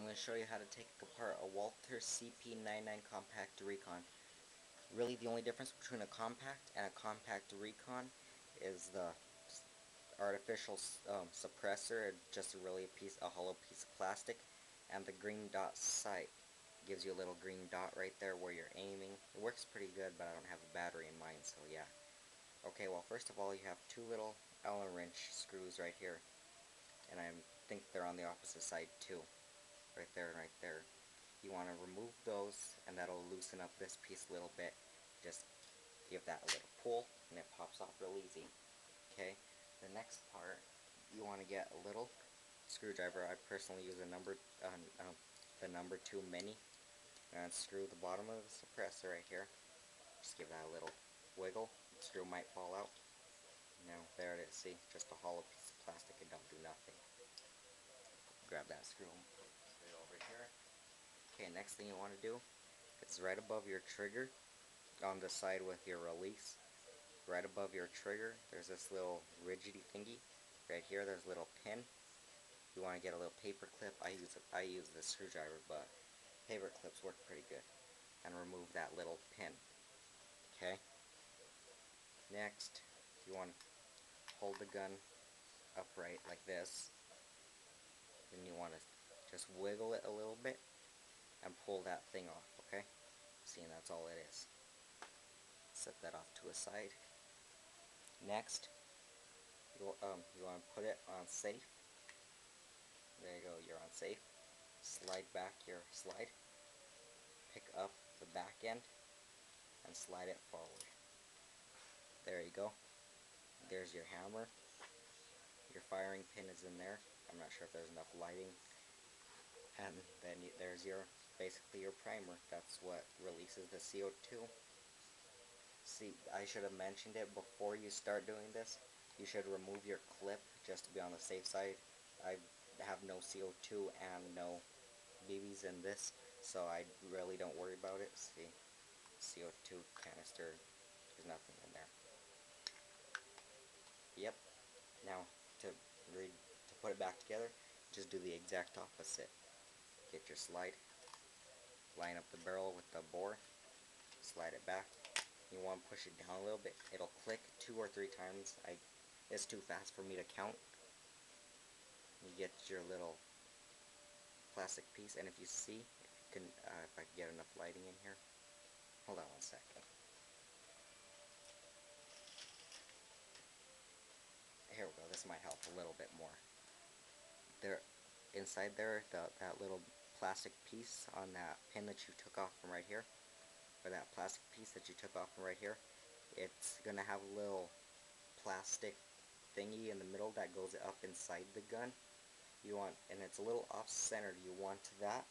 I'm going to show you how to take apart a Walther cp99 compact recon. Really, the only difference between a compact and a compact recon is the artificial suppressor, just really a hollow piece of plastic, and the green dot sight gives you a little green dot right there where you're aiming. It works pretty good, but I don't have a battery in mine, so yeah. Okay, well, first of all, you have two little Allen wrench screws right here, and I think they're on the opposite side too. Right there and right there. You want to remove those, and that'll loosen up this piece a little bit. Just give that a little pull, and it pops off real easy. Okay, the next part, you want to get a little screwdriver. I personally use the number 2 mini, and screw the bottom of the suppressor right here. Just give that a little wiggle. The screw might fall out. Now, there it is. See, just a hollow piece of plastic. It don't do nothing. Grab that screw and put it over here. Okay, next thing you want to do is right above your trigger, on the side with your release, right above your trigger, there's this little rigidy thingy. Right here, there's a little pin. You want to get a little paper clip. I use the screwdriver, but paper clips work pretty good. And remove that little pin. Okay. Next, you want to hold the gun upright like this. Then you want to just wiggle it a little bit and pull that thing off, okay? See, and that's all it is. Set that off to a side. Next, you want to put it on safe. There you go, you're on safe. Slide back your slide. Pick up the back end and slide it forward. There you go. There's your hammer. Your firing pin is in there. I'm not sure if there's enough lighting. And then there's basically your primer. That's what releases the CO2. See, I should have mentioned it before you start doing this. You should remove your clip just to be on the safe side. I have no CO2 and no BBs in this, so I really don't worry about it. See, CO2 canister, there's nothing in there. Yep. Now, to put it back together, just do the exact opposite. Get your slide, line up the barrel with the bore, slide it back. You want to push it down a little bit. It'll click 2 or 3 times. It's too fast for me to count. You get your little plastic piece, and if you see, if I can get enough lighting in here. Hold on 1 second. Here we go. This might help a little bit more. Inside there, that little plastic piece on that pin that you took off from right here, or that plastic piece that you took off from right here, it's gonna have a little plastic thingy in the middle that goes up inside the gun. And it's a little off-centered. You want that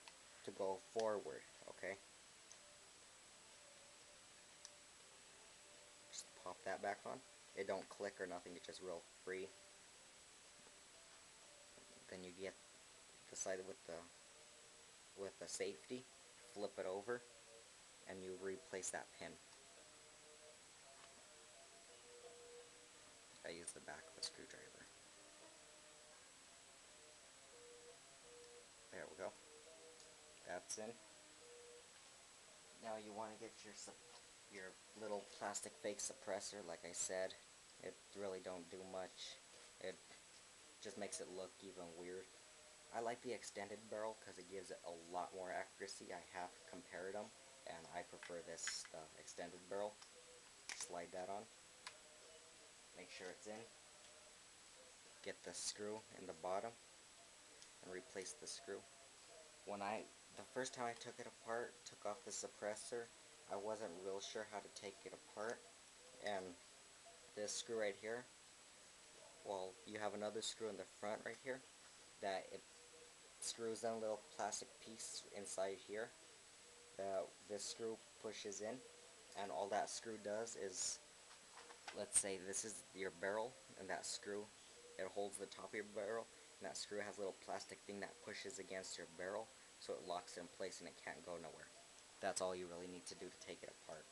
to go forward, okay? Just pop that back on. It don't click or nothing, it's just real free. Then you get the side with the safety, flip it over, and you replace that pin. I use the back of a screwdriver. There we go. That's in. Now you want to get your little plastic fake suppressor. Like I said, it really don't do much. It just makes it look even weird. I like the extended barrel because it gives it a lot more accuracy. I have compared them, and I prefer this extended barrel. Slide that on. Make sure it's in. Get the screw in the bottom and replace the screw. The first time I took it apart, took off the suppressor, I wasn't real sure how to take it apart. And this screw right here, well, you have another screw in the front right here that it screws in a little plastic piece inside here that this screw pushes in, and all that screw does is, let's say this is your barrel, and that screw, it holds the top of your barrel, and that screw has a little plastic thing that pushes against your barrel, so it locks it in place and it can't go nowhere. That's all you really need to do to take it apart.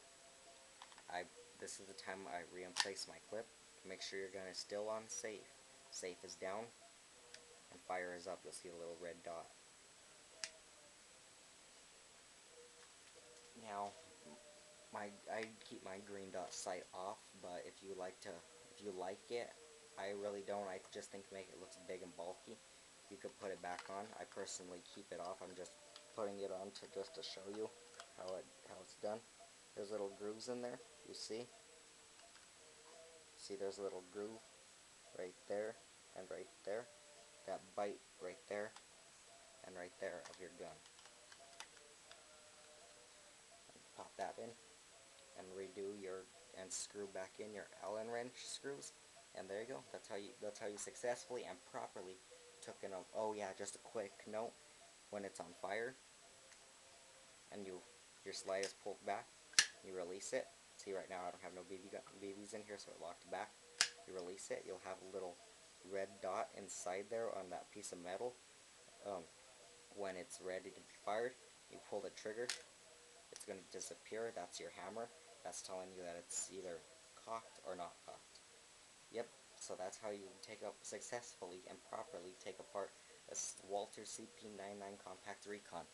This is the time I re-place my clip. Make sure your gun is still on safe. Safe is down, and fire is up. You'll see a little red dot. I keep my green dot sight off, but if you like it, I really don't. I just think to make it look big and bulky, you could put it back on. I personally keep it off. I'm just putting it on just to show you how it's done. There's little grooves in there. You see? See, there's a little groove right there and right there. That bite right there and right there of your gun. And pop that in and screw back in your Allen wrench screws. And there you go. That's how you successfully and properly took an. Oh yeah, just a quick note: when it's on fire and your slide is pulled back, you release it. See, right now I don't have no BBs in here, so it locked back. You release it, you'll have a little red dot inside there on that piece of metal. When it's ready to be fired, you pull the trigger, it's going to disappear. That's your hammer. That's telling you that it's either cocked or not cocked. Yep, so that's how you successfully and properly take apart a Walther cp99 Compact Recon.